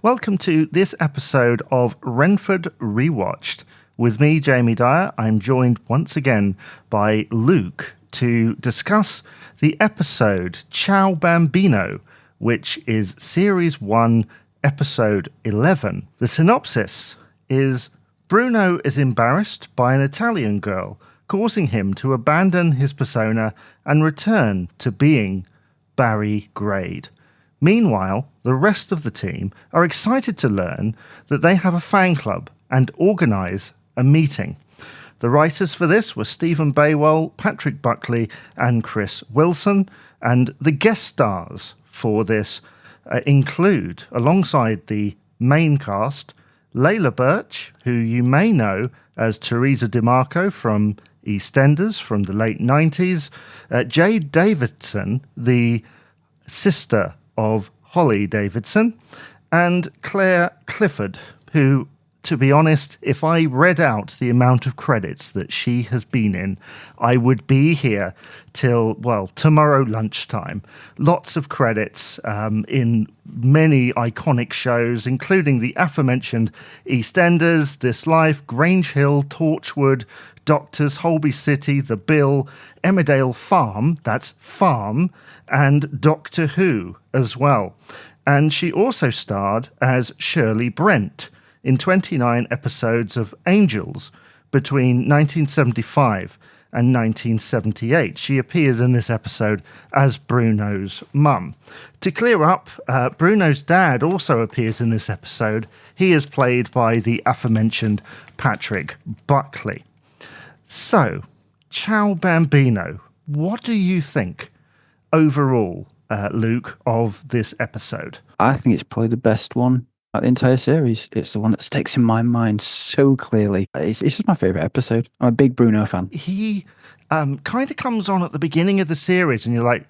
Welcome to this episode of Renford Rewatched. With me, Jamie Dyer, I'm joined once again by Luke to discuss the episode Ciao Bambino, which is Series 1, Episode 11. The synopsis is Bruno is embarrassed by an Italian girl, causing him to abandon his persona and return to being Barry Grade. Meanwhile, the rest of the team are excited to learn that they have a fan club and organise a meeting. The writers for this were Stephen Baywell, Patrick Buckley and Chris Wilson, and the guest stars for this include, alongside the main cast, Layla Birch, who you may know as Teresa DiMarco from EastEnders from the late 90s, Jade Davidson, the sister of Holly Davidson, and Claire Clifford, who, to be honest, if I read out the amount of credits that she has been in, I would be here till, tomorrow lunchtime. Lots of credits in many iconic shows, including the aforementioned EastEnders, This Life, Grange Hill, Torchwood, Doctors, Holby City, The Bill, Emmerdale Farm, that's Farm, and Doctor Who as well. And she also starred as Shirley Brent in 29 episodes of Angels between 1975 and 1978. She appears in this episode as Bruno's mum. To clear up, Bruno's dad also appears in this episode. He is played by the aforementioned Patrick Buckley. So, Ciao Bambino, what do you think overall, Luke, of this episode? I think it's probably the best one out of the entire series. It's the one that sticks in my mind so clearly. It's just my favourite episode. I'm a big Bruno fan. He kind of comes on at the beginning of the series and you're like,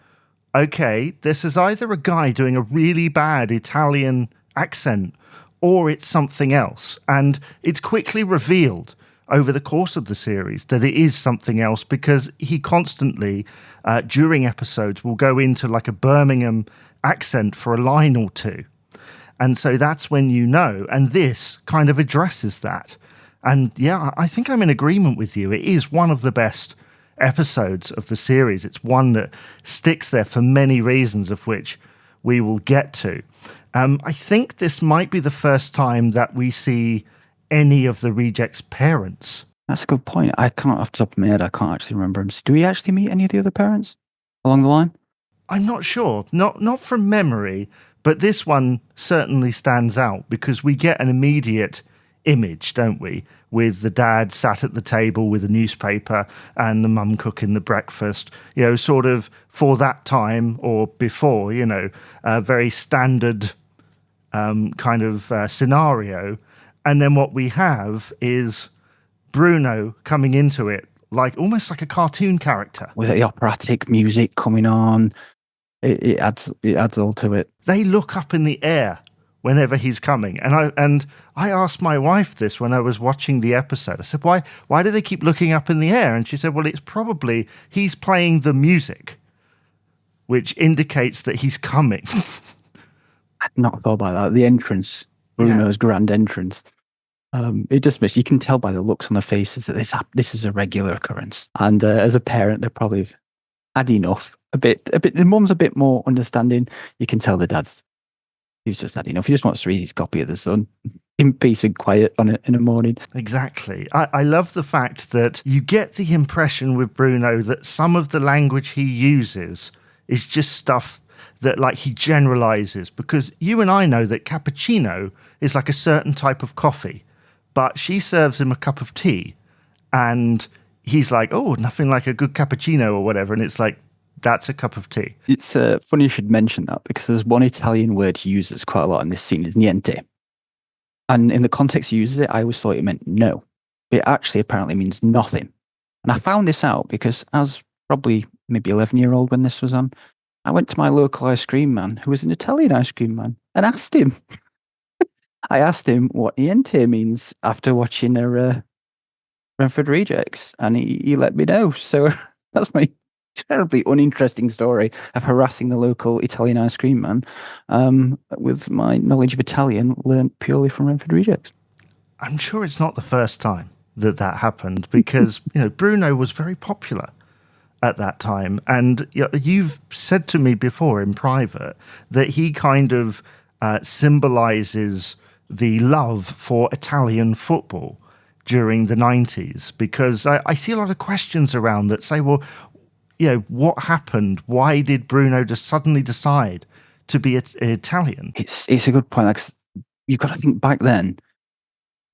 okay, this is either a guy doing a really bad Italian accent or it's something else. And it's quickly revealed over the course of the series that it is something else because he constantly, during episodes, will go into like a Birmingham accent for a line or two. And so that's when you know, and this kind of addresses that. And yeah, I think I'm in agreement with you. It is one of the best episodes of the series. It's one that sticks there for many reasons, of which we will get to. I think this might be the first time that we see any of the Rejects' parents. That's a good point. I can't, off the top of my head, I can't actually remember them. Do we actually meet any of the other parents along the line? I'm not sure. Not from memory, but this one certainly stands out because we get an immediate image, don't we? With the dad sat at the table with a newspaper and the mum cooking the breakfast, sort of for that time or before, a very standard kind of scenario. And then what we have is Bruno coming into it like almost like a cartoon character. With the operatic music coming on, it adds all to it. They look up in the air whenever he's coming. And I asked my wife this when I was watching the episode. I said, why do they keep looking up in the air? And she said, well, it's probably he's playing the music, which indicates that he's coming. I'd not thought about that. The entrance, Bruno's grand entrance. It just makes you can tell by the looks on their faces that this is a regular occurrence. And as a parent, they're probably had enough. A bit. The mum's a bit more understanding. You can tell the he's just had enough. He just wants to read his copy of The Sun in peace and quiet in the morning. Exactly. I love the fact that you get the impression with Bruno that some of the language he uses is just stuff that like he generalizes, because you and I know that cappuccino is like a certain type of coffee, but she serves him a cup of tea and he's like, oh, nothing like a good cappuccino or whatever. And it's like, that's a cup of tea. It's funny you should mention that because there's one Italian word he uses quite a lot in this scene is niente. And in the context he uses it, I always thought it meant no. But it actually apparently means nothing. And I found this out because I was probably maybe 11-year-old when this was on. I went to my local ice cream man, who was an Italian ice cream man, and asked him. I asked him what niente means after watching Renford Rejects, and he let me know. So that's my incredibly uninteresting story of harassing the local Italian ice cream man with my knowledge of Italian learned purely from Renford Rejects. I'm sure it's not the first time that happened because, Bruno was very popular at that time. And you've said to me before in private that he kind of symbolizes the love for Italian football during the 90s, because I see a lot of questions around that say, well, what happened? Why did Bruno just suddenly decide to be Italian? It's a good point. Like, you've got to think back then,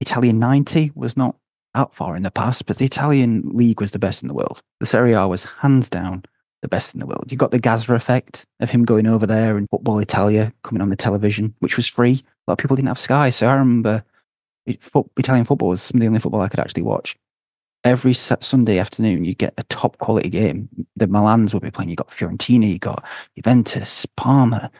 Italian 90 was not that far in the past, but the Italian league was the best in the world. The Serie A was hands down the best in the world. You got the Gazza effect of him going over there and Football Italia coming on the television, which was free. A lot of people didn't have Sky, so I remember Italian football was some of the only football I could actually watch. Every Sunday afternoon, you get a top quality game. The Milans would be playing. You got Fiorentina, you got Juventus, Parma.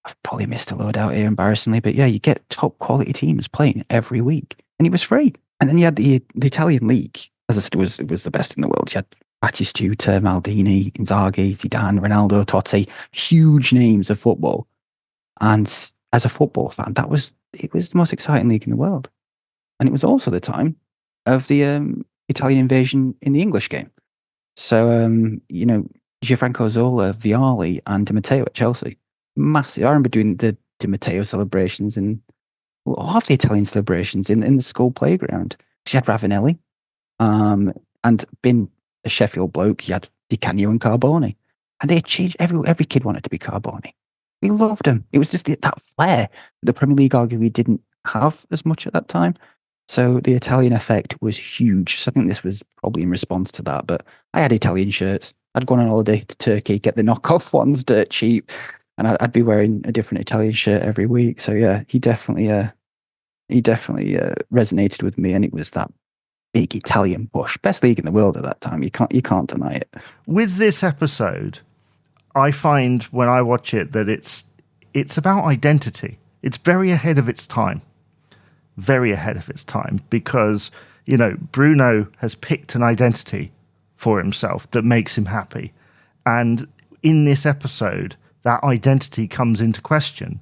I've probably missed a load out here, embarrassingly, but yeah, you get top quality teams playing every week, and it was free. And then you had the Italian league, as I said, was the best in the world. You had Batistuta, Maldini, Inzaghi, Zidane, Ronaldo, Totti, huge names of football. And as a football fan, it was the most exciting league in the world. And it was also the time of the Italian invasion in the English game. So, Gianfranco Zola, Vialli, and Di Matteo at Chelsea. Massive. I remember doing the Di Matteo celebrations and half the Italian celebrations in the school playground. She had Ravanelli, and being a Sheffield bloke, he had Di Canio and Carboni. And they had changed, every kid wanted to be Carboni. We loved him. It was just that flair the Premier League arguably didn't have as much at that time. So the Italian effect was huge. So I think this was probably in response to that. But I had Italian shirts. I'd gone on holiday to Turkey, get the knockoff ones dirt cheap, and I'd be wearing a different Italian shirt every week. So yeah, he definitely resonated with me, and it was that big Italian push. Best league in the world at that time. You can't deny it. With this episode, I find when I watch it that it's about identity. It's very ahead of its time. Very ahead of its time, because, Bruno has picked an identity for himself that makes him happy. And in this episode, that identity comes into question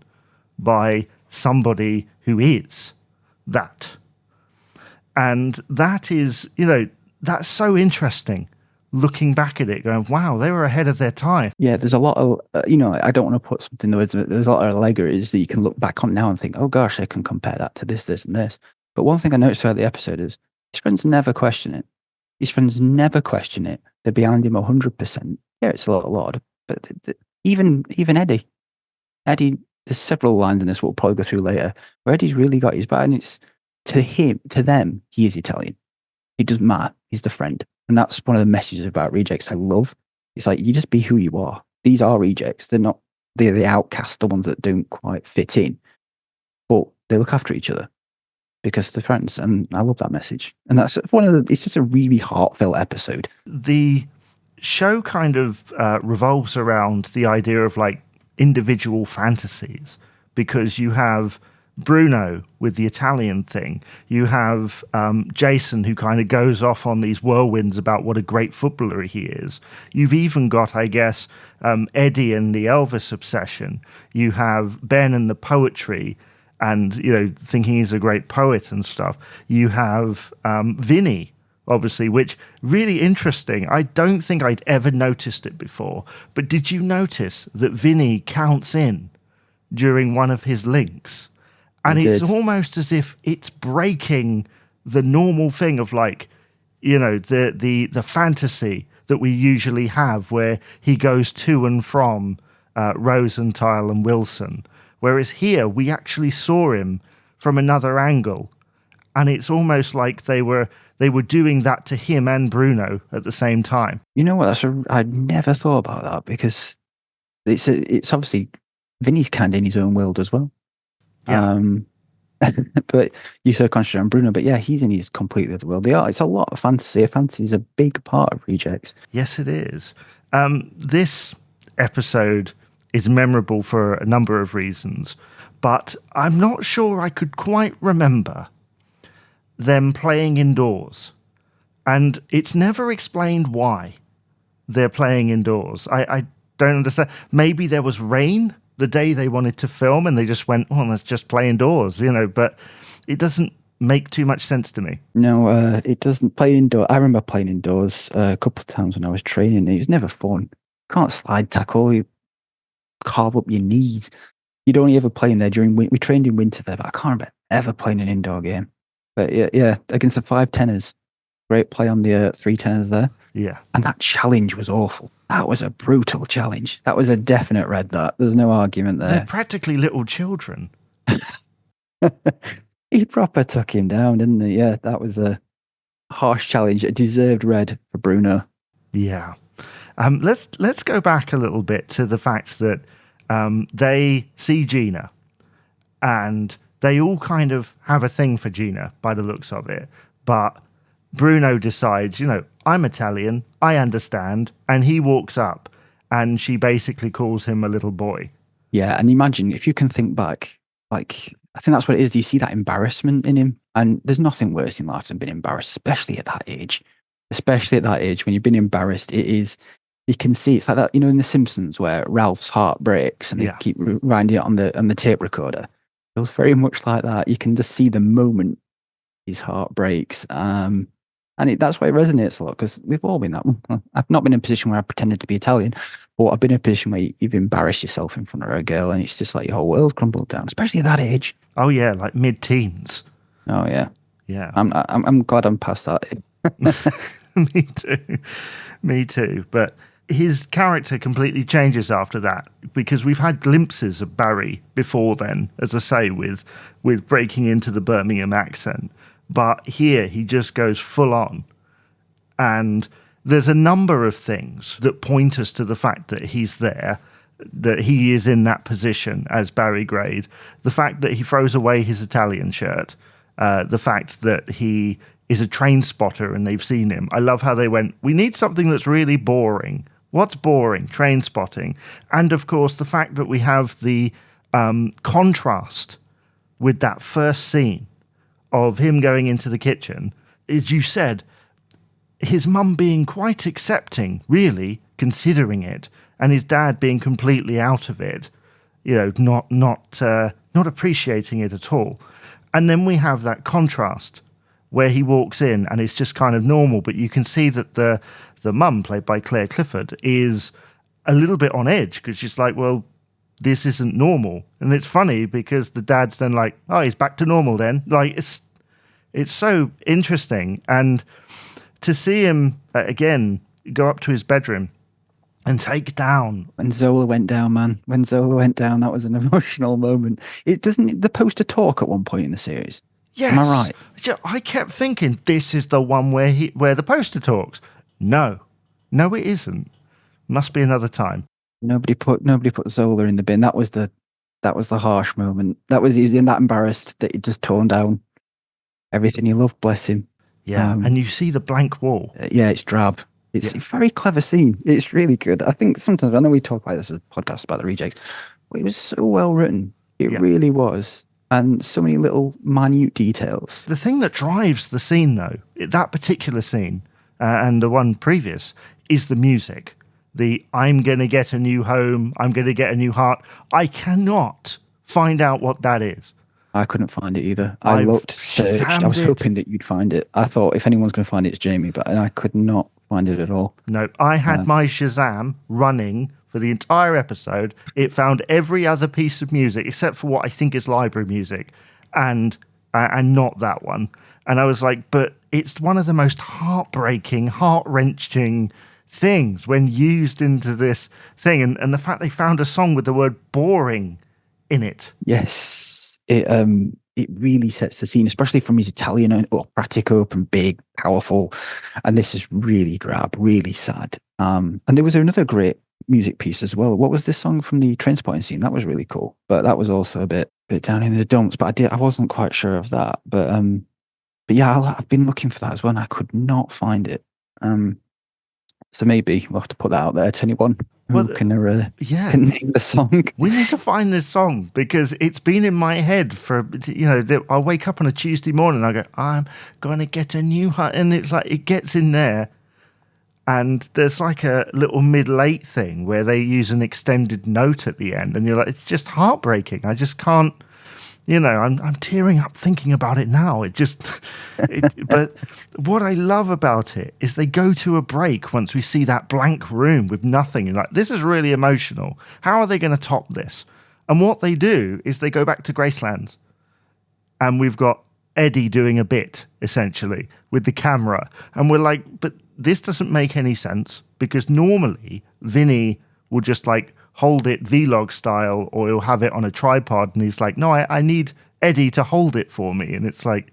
by somebody who is that. And that is, that's so interesting. Looking back at it, going, wow, they were ahead of their time. Yeah, there's a lot of, I don't want to put something in the words, but there's a lot of allegories that you can look back on now and think, oh gosh, I can compare that to this, this, and this. But one thing I noticed throughout the episode is his friends never question it. His friends never question it. They're behind him 100%. Yeah, it's a little odd, but even Eddie, there's several lines in this we'll probably go through later, where Eddie's really got his back, and it's to them, he is Italian. It doesn't matter. He's the friend. And that's one of the messages about Rejects I love. It's like, you just be who you are. These are Rejects. They're the outcasts, the ones that don't quite fit in. But they look after each other because they're friends. And I love that message. And that's it's just a really heartfelt episode. The show kind of revolves around the idea of like individual fantasies, because you have Bruno with the Italian thing. You have Jason, who kind of goes off on these whirlwinds about what a great footballer he is. You've even got, I guess, Eddie and the Elvis obsession. You have Ben and the poetry and, thinking he's a great poet and stuff. You have Vinny, obviously, which really interesting. I don't think I'd ever noticed it before. But did you notice that Vinny counts in during one of his links? And it's almost as if it's breaking the normal thing of like, the fantasy that we usually have where he goes to and from Rosenthal and Wilson. Whereas here we actually saw him from another angle. And it's almost like they were doing that to him and Bruno at the same time. You know what? I never thought about that, because it's obviously Vinny's kind of in his own world as well. Yeah. But you so concentrate on Bruno, but yeah, he's in his completely other world. It's a lot of fantasy. Fantasy is a big part of Rejects. Yes, it is. This episode is memorable for a number of reasons, but I'm not sure I could quite remember them playing indoors. And it's never explained why. they're playing indoors. I don't understand. Maybe there was rain the day they wanted to film and they just went, oh, let's just play indoors, but it doesn't make too much sense to me. No, it doesn't play indoors. I remember playing indoors a couple of times when I was training. It was never fun. Can't slide tackle. You carve up your knees. You'd only ever play in there during we trained in winter there, but I can't remember ever playing an indoor game. But yeah, against the 5-10ers, great play on the 3-10ers there. Yeah, and that challenge was awful. That was a brutal challenge. That was a definite red. There's no argument there. They're practically little children. He proper took him down, didn't he? Yeah, that was a harsh challenge. A deserved red for Bruno. Yeah. Let's go back a little bit to the fact that they see Gina and they all kind of have a thing for Gina by the looks of it. But Bruno decides, I'm Italian, I understand. And he walks up and she basically calls him a little boy. Yeah, and imagine if you can think back, like, I think that's what it is. You see that embarrassment in him. And there's nothing worse in life than being embarrassed, especially at that age. Especially at that age, when you've been embarrassed, it is, you can see it's like that, in The Simpsons where Ralph's heart breaks and they keep winding it on the tape recorder. It was very much like that. You can just see the moment his heart breaks. And that's why it resonates a lot, because we've all been that. I've not been in a position where I pretended to be Italian, but I've been in a position where you've embarrassed yourself in front of a girl and it's just like your whole world crumbled down, especially at that age. Oh, yeah, like mid-teens. Oh, yeah. Yeah. I'm glad I'm past that. Me too. But his character completely changes after that, because we've had glimpses of Barry before then, as I say, with breaking into the Birmingham accent. But here he just goes full on. And there's a number of things that point us to the fact that he's there, that he is in that position as Barry Grade. The fact that he throws away his Italian shirt, the fact that he is a train spotter and they've seen him. I love how they went, we need something that's really boring. What's boring? Train spotting. And of course, the fact that we have the contrast with that first scene of him going into the kitchen. As you said, his mum being quite accepting, really, considering it, and his dad being completely out of it, not appreciating it at all. And then we have that contrast where he walks in and it's just kind of normal, but you can see that the mum, played by Claire Clifford, is a little bit on edge because she's like, well, this isn't normal. And it's funny because the dad's then like, oh, he's back to normal then. Like, it's so interesting. And to see him, again, go up to his bedroom and take down. When Zola went down, man. When Zola went down, that was an emotional moment. It doesn't the poster talk at one point in the series. Yes. Am I right? Yeah, I kept thinking this is the one where the poster talks. No, it isn't. Must be another time. Nobody put Zola in the bin. That was the harsh moment. That was he's that embarrassed that he just torn down everything he loved. Bless him. Yeah, and you see the blank wall. Yeah, it's drab. It's a very clever scene. It's really good. I think sometimes, I know we talk about this as a podcast about the rejects, but it was so well written. It really was. And so many little minute details. The thing that drives the scene, though, that particular scene and the one previous, is the music. The I'm going to get a new home, I'm going to get a new heart. I cannot find out what that is. I couldn't find it either. I looked, searched. I was hoping that you'd find it. I thought if anyone's going to find it, it's Jamie, but I could not find it at all. No, I had my Shazam running for the entire episode. It found every other piece of music except for what I think is library music, and not that one. And I was like, but it's one of the most heartbreaking, heart-wrenching things when used into this thing. And the fact they found a song with the word boring in it. Yes. It really sets the scene, especially from his Italian operatic open, big, powerful. And this is really drab, really sad. And there was another great music piece as well. What was this song from the train spotting scene? That was really cool. But that was also a bit down in the dumps. But I wasn't quite sure of that. But yeah, I've been looking for that as well, and I could not find it. So maybe we'll have to put that out there to anyone who can name the song. We need to find this song because it's been in my head for, I'll wake up on a Tuesday morning and I go, I'm going to get a new heart. And it's like, it gets in there And there's like a little mid-late thing where they use an extended note at the end, and you're like, it's just heartbreaking. I just can't, I'm tearing up thinking about it now. But what I love about it is they go to a break once we see that blank room with nothing. And like, this is really emotional. How are they going to top this? And what they do is they go back to Graceland, and we've got Eddie doing a bit, essentially, with the camera. And we're like, but this doesn't make any sense, because normally Vinny will just like hold it vlog style, or he'll have it on a tripod, and he's like, no, I need Eddie to hold it for me. And it's like,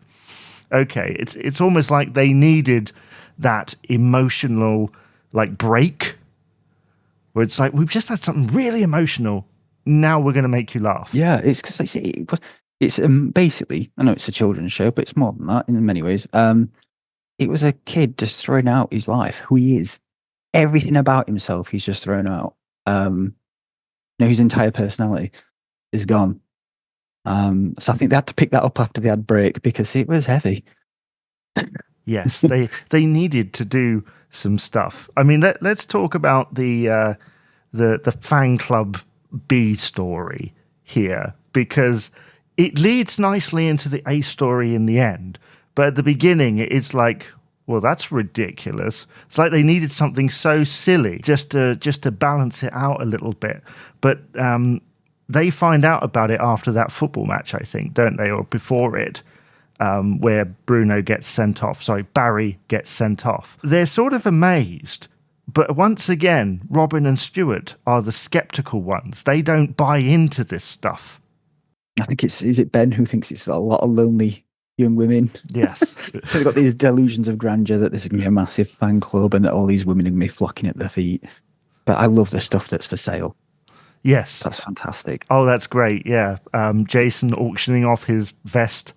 okay, it's almost like they needed that emotional like break, where it's like, we've just had something really emotional, now we're going to make you laugh. Yeah, it's because it's basically, I know it's a children's show, but it's more than that in many ways. It was a kid just throwing out his life, who he is. Everything about himself, he's just thrown out. His entire personality is gone. So I think they had to pick that up after the ad break, because it was heavy. Yes, they needed to do some stuff. I mean, let's talk about the fan club B story here, because it leads nicely into the A story in the end. But at the beginning, it's like, well, that's ridiculous. It's like they needed something so silly just to balance it out a little bit. But they find out about it after that football match, I think, don't they? Or before it, where Bruno gets sent off. Sorry, Barry gets sent off. They're sort of amazed. But once again, Robin and Stuart are the skeptical ones. They don't buy into this stuff. I think is it Ben who thinks it's a lot of lonely young women? Yes. They've got these delusions of grandeur that this is going to be a massive fan club and that all these women are going to be flocking at their feet. But I love the stuff that's for sale. Yes. That's fantastic. Oh, that's great. Yeah. Jason auctioning off his vest.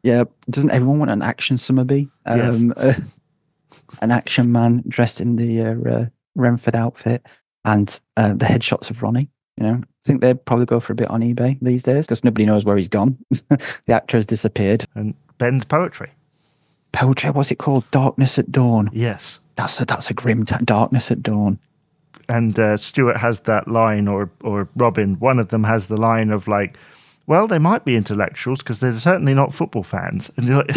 Yeah. Doesn't everyone want an action summer bee? Yes. An action man dressed in the Renford outfit, and the headshots of Ronnie. I think they'd probably go for a bit on eBay these days, because nobody knows where he's gone. The actor has disappeared. And Ben's poetry. What's it called? Darkness at Dawn. Yes. That's a grim Darkness at Dawn. And Stuart has that line, or Robin, one of them has the line of like, well, they might be intellectuals because they're certainly not football fans. And you're like,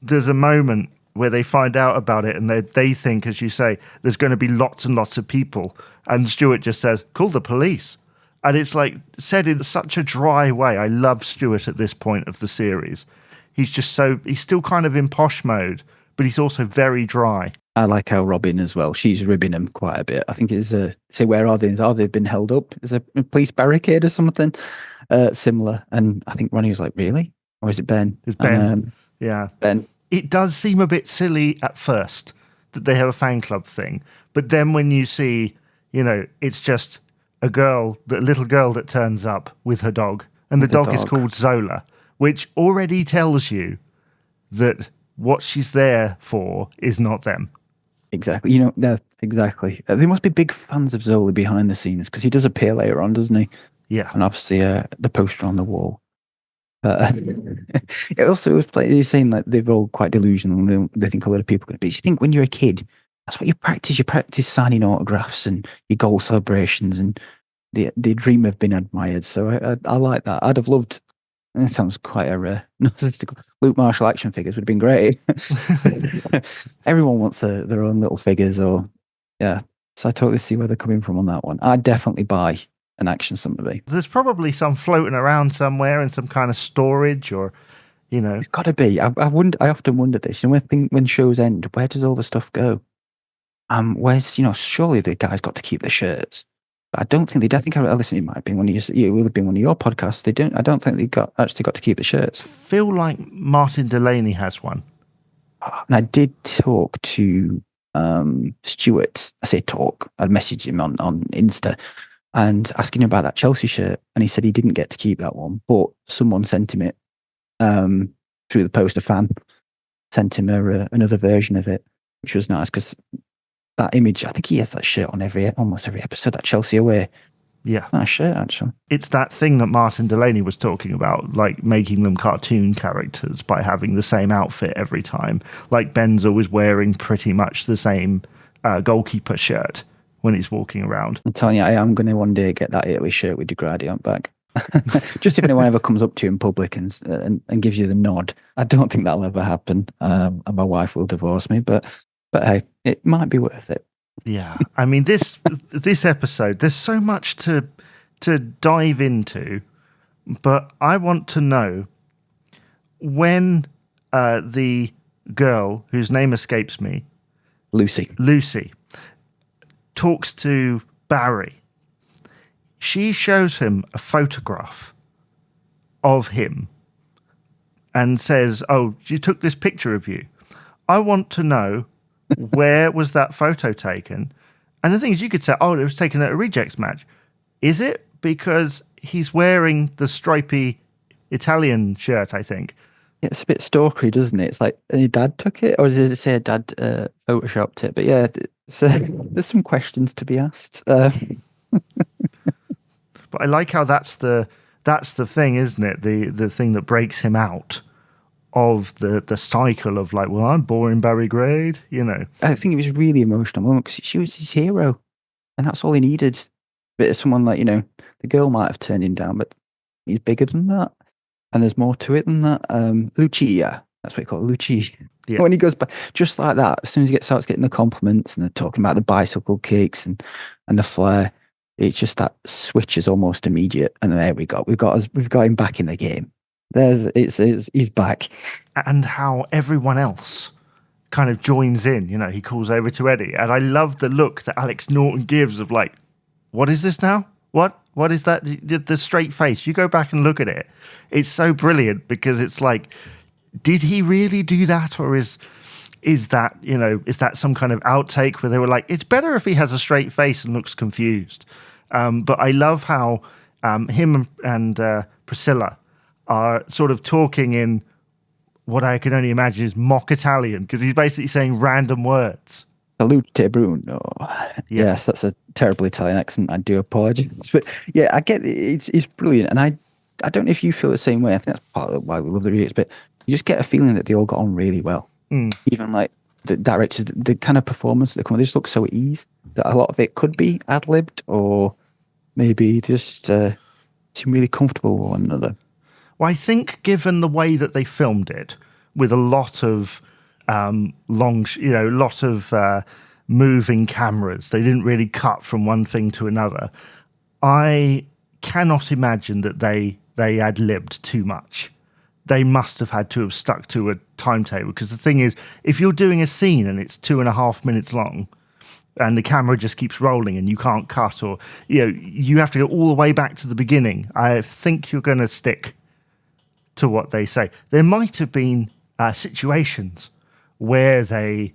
there's a moment where they find out about it, and they think, as you say, there's going to be lots and lots of people. And Stuart just says, call the police. And it's like said in such a dry way. I love Stuart at this point of the series. He's still kind of in posh mode, but he's also very dry. I like how Robin as well, she's ribbing him quite a bit. I think it's say, where are they? Are they been held up? Is a police barricade or something similar? And I think Ronnie was like, really? Or is it Ben? It's Ben. Yeah. Ben. It does seem a bit silly at first that they have a fan club thing. But then when you see, it's just a little girl that turns up with her dog. And the dog is called Zola, which already tells you that what she's there for is not them. Exactly. Exactly. They must be big fans of Zola behind the scenes, because he does appear later on, doesn't he? Yeah. And obviously the poster on the wall. It also was he's saying that they're all quite delusional. They think a lot of people are going to be. You think when you're a kid, that's what you practice. You practice signing autographs and your goal celebrations, and the dream of being admired. So I like that. I'd have loved. It sounds quite a narcissistic. Luke Marshall action figures would have been great. Everyone wants their own little figures, So I totally see where they're coming from on that one. I'd definitely buy an action somebody. There's probably some floating around somewhere in some kind of storage, or it's got to be. I often wonder this. When shows end, where does all the stuff go? Where's surely the guys got to keep the shirts. But I don't think they. I think I listen. It might have been it will have been one of your podcasts. They don't. I don't think they actually got to keep the shirts. Feel like Martin Delaney has one. And I did talk to Stuart. I say talk. I'd messaged him on Insta and asking him about that Chelsea shirt, and he said he didn't get to keep that one, but someone sent him it through the post. A fan sent him another version of it, which was nice, because that image, I think he has that shirt on almost every episode, that Chelsea away. Yeah. Nice shirt, actually. It's that thing that Martin Delaney was talking about, like making them cartoon characters by having the same outfit every time. Like Ben's always wearing pretty much the same goalkeeper shirt when he's walking around. I'm telling you, I am going to one day get that Italy shirt with Degradi on back. Just if anyone ever comes up to you in public and gives you the nod. I don't think that'll ever happen, and my wife will divorce me. But hey, it might be worth it. Yeah, I mean this episode. There's so much to dive into, but I want to know when the girl whose name escapes me, Lucy, talks to Barry. She shows him a photograph of him and says, "Oh, you took this picture of you." I want to know where was that photo taken? And the thing is, you could say, "Oh, it was taken at a Rejects match." Is it because he's wearing the stripy Italian shirt, I think? It's a bit stalkery, doesn't it? It's like, your dad took it? Or does it say dad photoshopped it? But yeah, there's some questions to be asked. But I like how that's the thing, isn't it? The thing that breaks him out of the cycle of like, well, I'm boring Barry Grade, you know. I think it was really emotional moment because she was his hero, and that's all he needed. But someone like, the girl might have turned him down, but he's bigger than that, and there's more to it than that. Lucia, that's what he called Lucia. Yeah. When he goes back, just like that, as soon as he starts getting the compliments and they're talking about the bicycle kicks and the flair, it's just that switch is almost immediate, and there we've got him back in the game. He's back, and how everyone else kind of joins in. He calls over to Eddie, and I love the look that Alex Norton gives of like, "What is this now? What is that?" The straight face. You go back and look at it. It's so brilliant because it's like, did he really do that, or is that some kind of outtake where they were like, it's better if he has a straight face and looks confused. But I love how him and Priscilla are sort of talking in what I can only imagine is mock Italian, because he's basically saying random words. Salute Bruno. Yeah. Yes, that's a terrible Italian accent. I do apologize. But yeah, I get it. It's brilliant. And I don't know if you feel the same way. I think that's part of why we love the Rejects, but you just get a feeling that they all got on really well. Even like the directors, the kind of performance that come on, they just look so at ease that a lot of it could be ad-libbed or maybe just seem really comfortable with one another. Well, I think given the way that they filmed it, with a lot of moving cameras, they didn't really cut from one thing to another. I cannot imagine that they ad-libbed too much. They must have had to have stuck to a timetable, because the thing is, if you're doing a scene and it's 2.5 minutes long and the camera just keeps rolling and you can't cut, or you have to go all the way back to the beginning, I think you're going to stick to what they say. There might have been situations where they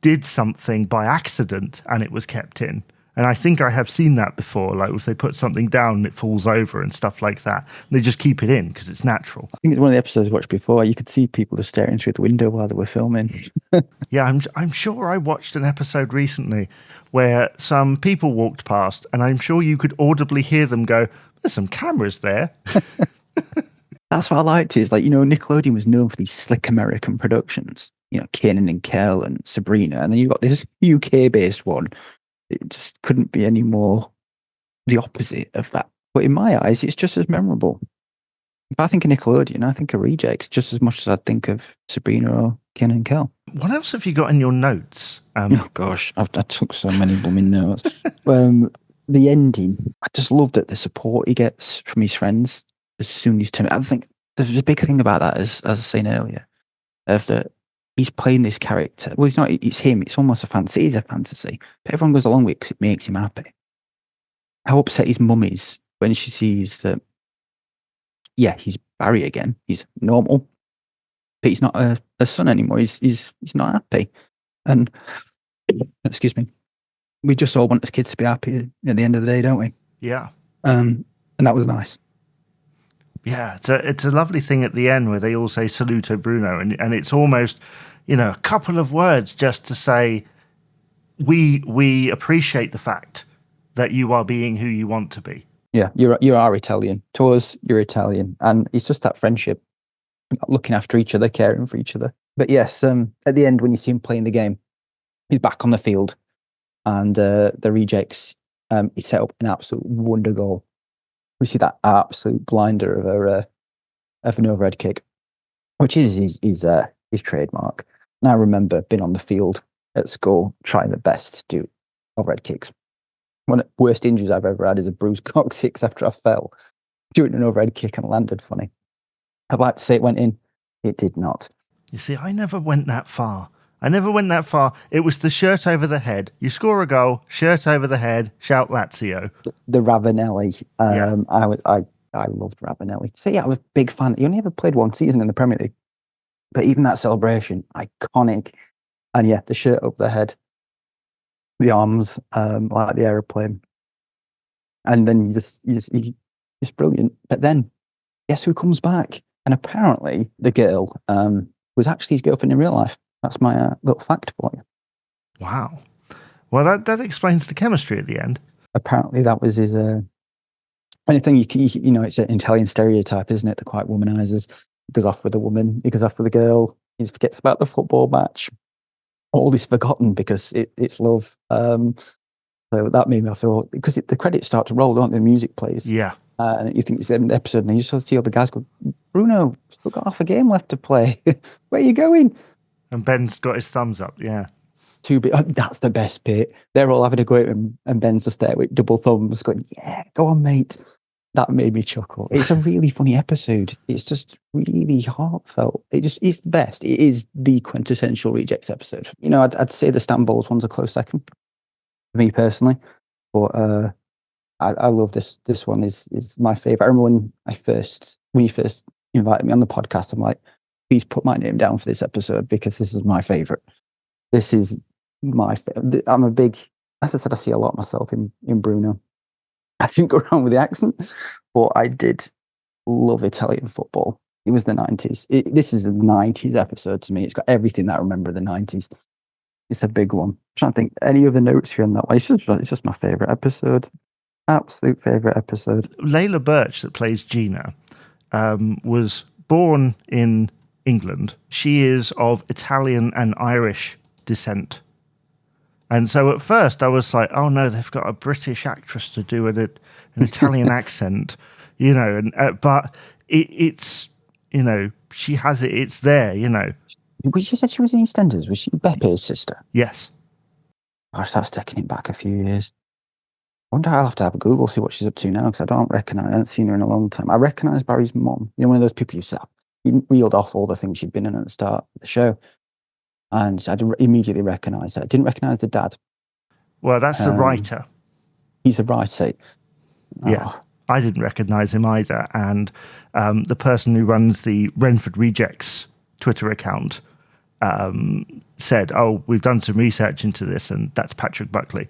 did something by accident and it was kept in. And I think I have seen that before, like if they put something down and it falls over and stuff like that. They just keep it in because it's natural. I think it's one of the episodes I watched before. You could see people just staring through the window while they were filming. Yeah, I'm sure I watched an episode recently where some people walked past, and I'm sure you could audibly hear them go, "There's some cameras there." That's what I liked. Is like, Nickelodeon was known for these slick American productions. Kanan and Kel and Sabrina, and then you've got this UK-based one. It just couldn't be any more the opposite of that. But in my eyes, it's just as memorable. If I think of Nickelodeon, I think of Rejects just as much as I think of Sabrina or Ken and Kel. What else have you got in your notes? Oh gosh, I took so many blooming notes. The ending, I just love that the support he gets from his friends as soon as he's turned. I think there's a big thing about that, as I was saying earlier, of that he's playing this character. Well, it's not. It's him. It's almost a fantasy. It is a fantasy, but everyone goes along with it because it makes him happy. How upset his mum is when she sees that. Yeah, he's Barry again. He's normal, but he's not a son anymore. He's not happy, and excuse me. We just all want as kids to be happy at the end of the day, don't we? Yeah. And that was nice. Yeah, it's a lovely thing at the end where they all say "Saluto Bruno," and it's almost, a couple of words just to say, we appreciate the fact that you are being who you want to be. Yeah, you are Italian. To us, you're Italian, and it's just that friendship, looking after each other, caring for each other. But yes, at the end when you see him playing the game, He's back on the field, and the Rejects he set up an absolute wonder goal. We see that absolute blinder of an overhead kick, which is his trademark. And I remember being on the field at school trying the best to do overhead kicks. One of the worst injuries I've ever had is a bruised coccyx after I fell doing an overhead kick and landed funny. I'd like to say it went in. It did not. You see, I never went that far. It was the shirt over the head. You score a goal, shirt over the head, shout Lazio. The Ravanelli. Yeah. I loved Ravanelli. So yeah, I was a big fan. He only ever played one season in the Premier League, but even that celebration, iconic. And yeah, the shirt up the head, the arms, like the aeroplane, and then he's brilliant. But then, guess who comes back? And apparently, the girl was actually his girlfriend in real life. That's my little fact for you. Wow. Well, that explains the chemistry at the end. Apparently, that was his. Anything you know, it's an Italian stereotype, isn't it? The quiet womanizers. He goes off with the woman. He goes off with the girl. He forgets about the football match. All is forgotten because it's love. So that made me after all, because the credits start to roll, don't they? The music plays. Yeah. And you think it's the end of the episode, and you just see all the guys go, Bruno, still got half a game left to play. Where are you going? And Ben's got his thumbs up, yeah. That's the best bit. They're all having a go at him, and Ben's just there with double thumbs going, yeah, go on, mate. That made me chuckle. It's a really funny episode. It's just really heartfelt. It's the best. It is the quintessential Rejects episode. You know, I'd say the Stambols one's a close second for me personally, but I love this. This one is my favorite. I remember when you first invited me on the podcast, I'm like, please put my name down for this episode because this is my favorite. This is my favorite. I'm a big, as I said, I see a lot of myself in Bruno. I didn't go around with the accent, but I did love Italian football. It was the 90s. This is a 90s episode to me. It's got everything that I remember of the 90s. It's a big one. I'm trying to think any other notes here on that one. It's just my favorite episode. Absolute favorite episode. Layla Birch, that plays Gina, was born in England. She is of Italian and Irish descent. And so at first I was like, oh no, they've got a British actress to do an Italian accent, you know, but it's, you know, she has it, it's there, you know. She said she was in EastEnders. Was she Beppe's sister? Yes. Gosh, that's taking it back a few years. I wonder, I'll have to have a Google, see what she's up to now, because I haven't seen her in a long time. I recognise Barry's mom. You know, one of those people you reeled off all the things she'd been in at the start of the show. And I immediately recognised her. I didn't recognise the dad. Well, that's the writer. He's a writer. Yeah, I didn't recognise him either. And the person who runs the Renford Rejects Twitter account said, oh, we've done some research into this, and that's Patrick Buckley.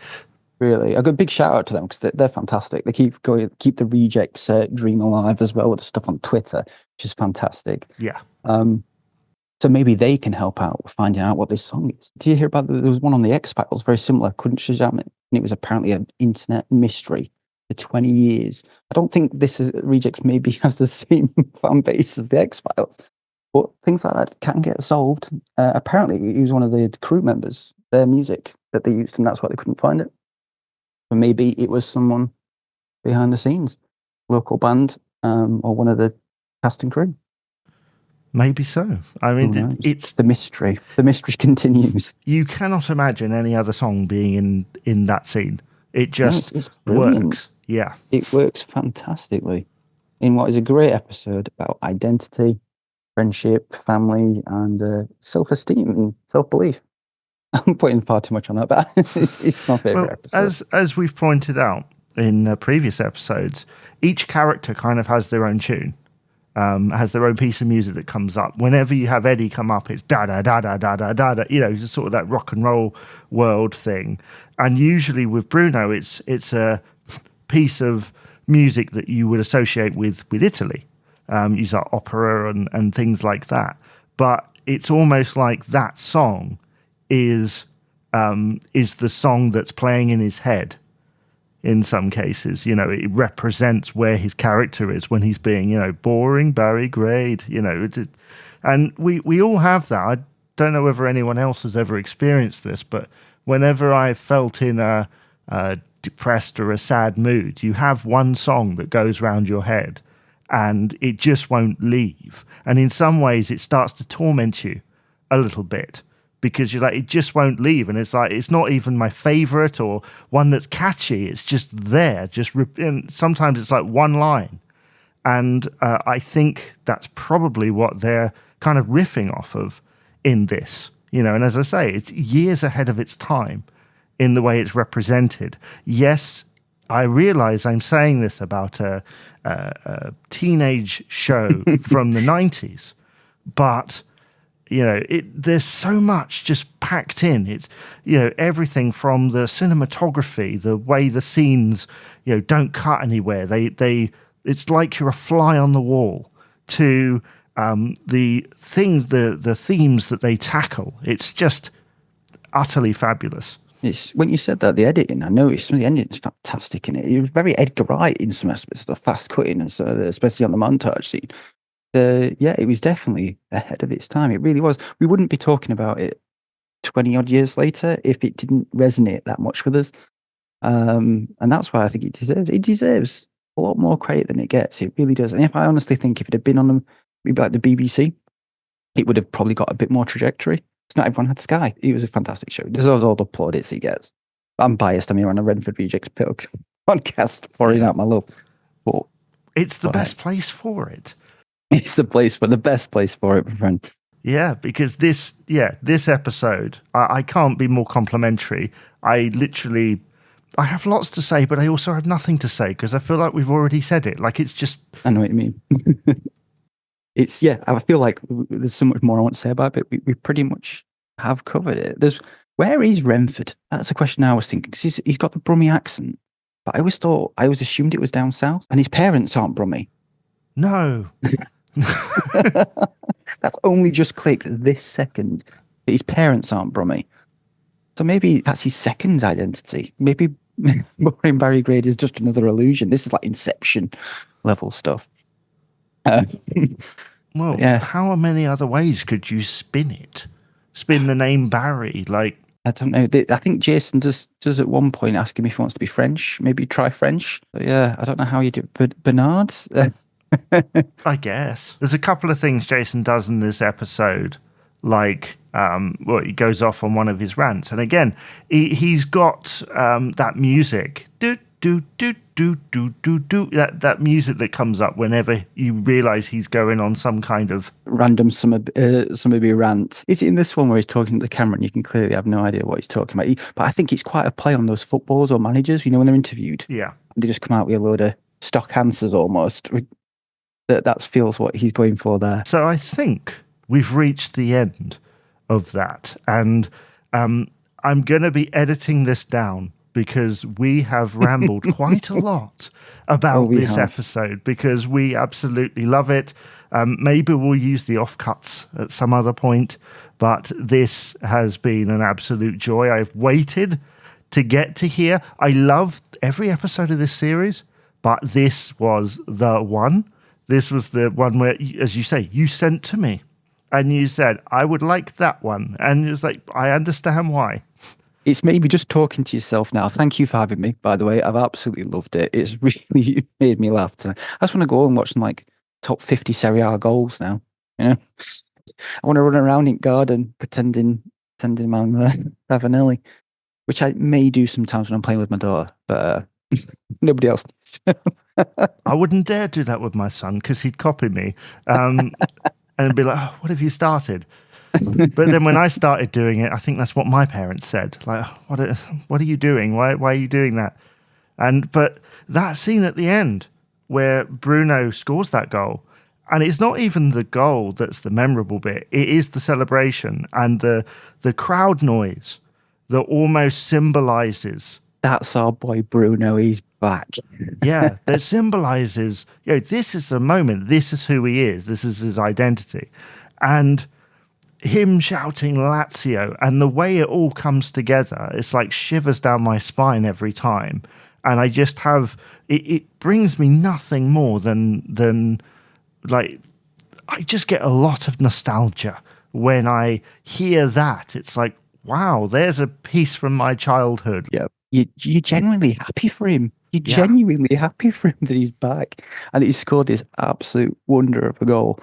Really, a good big shout out to them because they're fantastic. They keep the Rejects dream alive as well with the stuff on Twitter, which is fantastic. Yeah. So maybe they can help out with finding out what this song is. Do you hear about there was one on the X-Files, very similar, couldn't Shazam it? And it was apparently an internet mystery for 20 years. I don't think Rejects maybe has the same fan base as the X-Files, but things like that can get solved. Apparently it was one of the crew members, their music that they used, and that's why they couldn't find it. So maybe it was someone behind the scenes, local band, or one of the cast and crew. Maybe so. I mean, it's the mystery. The mystery continues. You cannot imagine any other song being in that scene. It just it's works. Yeah. It works fantastically in what is a great episode about identity, friendship, family, and self-esteem and self-belief. I'm putting far too much on that, but it's my favourite episode. As we've pointed out in previous episodes, each character kind of has their own tune. Has their own piece of music that comes up. Whenever you have Eddie come up, it's da da da da da da da da. You know, just sort of that rock and roll world thing. And usually with Bruno, it's a piece of music that you would associate with Italy. Use like opera and things like that. But it's almost like that song is the song that's playing in his head. In some cases, you know, it represents where his character is when he's being, you know, boring, Barry, great, you know. And we all have that. don't know whether anyone else has ever experienced this, but whenever I felt in a depressed or a sad mood, you have one song that goes round your head and it just won't leave. And in some ways, it starts to torment you a little bit because you're like, it just won't leave. And it's like, it's not even my favorite or one that's catchy. It's just there. And sometimes it's like one line. And I think that's probably what they're kind of riffing off of in this, and as I say, it's years ahead of its time in the way it's represented. Yes, I realize I'm saying this about a teenage show from the 90s, but there's so much just packed in. It's, everything from the cinematography, the way the scenes, don't cut anywhere. It's like you're a fly on the wall, to the things, the themes that they tackle. It's just utterly fabulous. It's when you said that, the editing, I noticed some of the editing's fantastic in it. It was very Edgar Wright in some aspects, the fast cutting, and so especially on the montage scene. It was definitely ahead of its time. It really was. We wouldn't be talking about it 20 odd years later if it didn't resonate that much with us. And that's why I think it deserves a lot more credit than it gets. It really does. And I honestly think if it had been on maybe like the BBC, it would have probably got a bit more trajectory. It's not everyone had Sky. It was a fantastic show. There's all the plaudits he gets. I'm biased. I'm here on a Renford Rejects podcast pouring out my love. But it's the best place for it. It's the best place for it, my friend. Yeah, because this episode, I can't be more complimentary. I have lots to say, but I also have nothing to say because I feel like we've already said it. Like, it's just... I know what you mean. I feel like there's so much more I want to say about it, but we pretty much have covered it. Where is Renford? That's a question I was thinking, because he's got the Brummie accent, but I always assumed it was down south, and his parents aren't Brummie. No. That's only just clicked this second. That his parents aren't Brummie. So maybe that's his second identity. Maybe Maureen Barry Grade is just another illusion. This is like Inception level stuff. Well, yes. How many other ways could you spin it? Spin the name Barry, like... I don't know. I think Jason does at one point ask him if he wants to be French. Maybe try French. But yeah, I don't know how you do it. Bernard? I guess. There's a couple of things Jason does in this episode, like, he goes off on one of his rants. And again, he's got that music. That music that comes up whenever you realise he's going on some kind of random somebody rant. Is it in this one where he's talking to the camera and you can clearly have no idea what he's talking about? But I think it's quite a play on those footballers or managers, when they're interviewed. Yeah. They just come out with a load of stock answers almost. That feels what he's going for there. So I think we've reached the end of that. And I'm going to be editing this down, because we have rambled quite a lot about this episode, because we absolutely love it. Maybe we'll use the offcuts at some other point, but this has been an absolute joy. I've waited to get to here. I love every episode of this series, but this was the one. This was the one where, as you say, you sent to me and you said, I would like that one. And it was like, I understand why. It's maybe just talking to yourself now. Thank you for having me, by the way. I've absolutely loved it. It's really made me laugh tonight. I just want to go and watch some top 50 Serie A goals now. I want to run around in garden pretending I'm Ravanelli, which I may do sometimes when I'm playing with my daughter, but nobody else does. I wouldn't dare do that with my son, because he'd copy me and be like, oh, what have you started? But then when I started doing it, I think that's what my parents said. Like, what are you doing? Why are you doing that? But that scene at the end where Bruno scores that goal, and it's not even the goal that's the memorable bit. It is the celebration and the crowd noise that almost symbolizes. That's our boy Bruno. He's back. Yeah, that symbolizes, this is the moment. This is who he is. This is his identity. And him shouting Lazio and the way it all comes together, it's like shivers down my spine every time. And I just have, it brings me nothing more than like, I just get a lot of nostalgia when I hear that. It's like, wow, there's a piece from my childhood. Yeah. You're genuinely happy for him. You're Yeah. genuinely happy for him that he's back and that he scored this absolute wonder of a goal.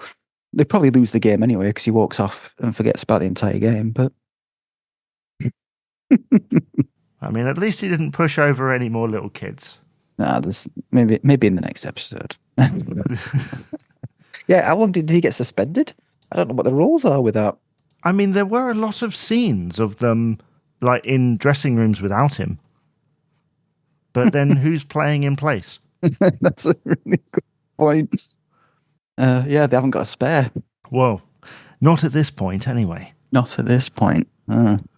They probably lose the game anyway because he walks off and forgets about the entire game. But I mean, at least he didn't push over any more little kids. nah, there's maybe in the next episode. Yeah, how long did he get suspended? I don't know what the rules are with that. I mean, there were a lot of scenes of them like in dressing rooms without him. But then who's playing in place? That's a really good point. Yeah, they haven't got a spare. Whoa. Not at this point, anyway. Not at this point.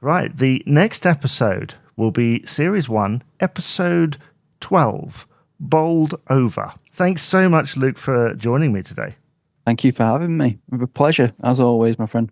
Right. The next episode will be Series 1, Episode 12, Bowled Over. Thanks so much, Luke, for joining me today. Thank you for having me. It was a pleasure, as always, my friend.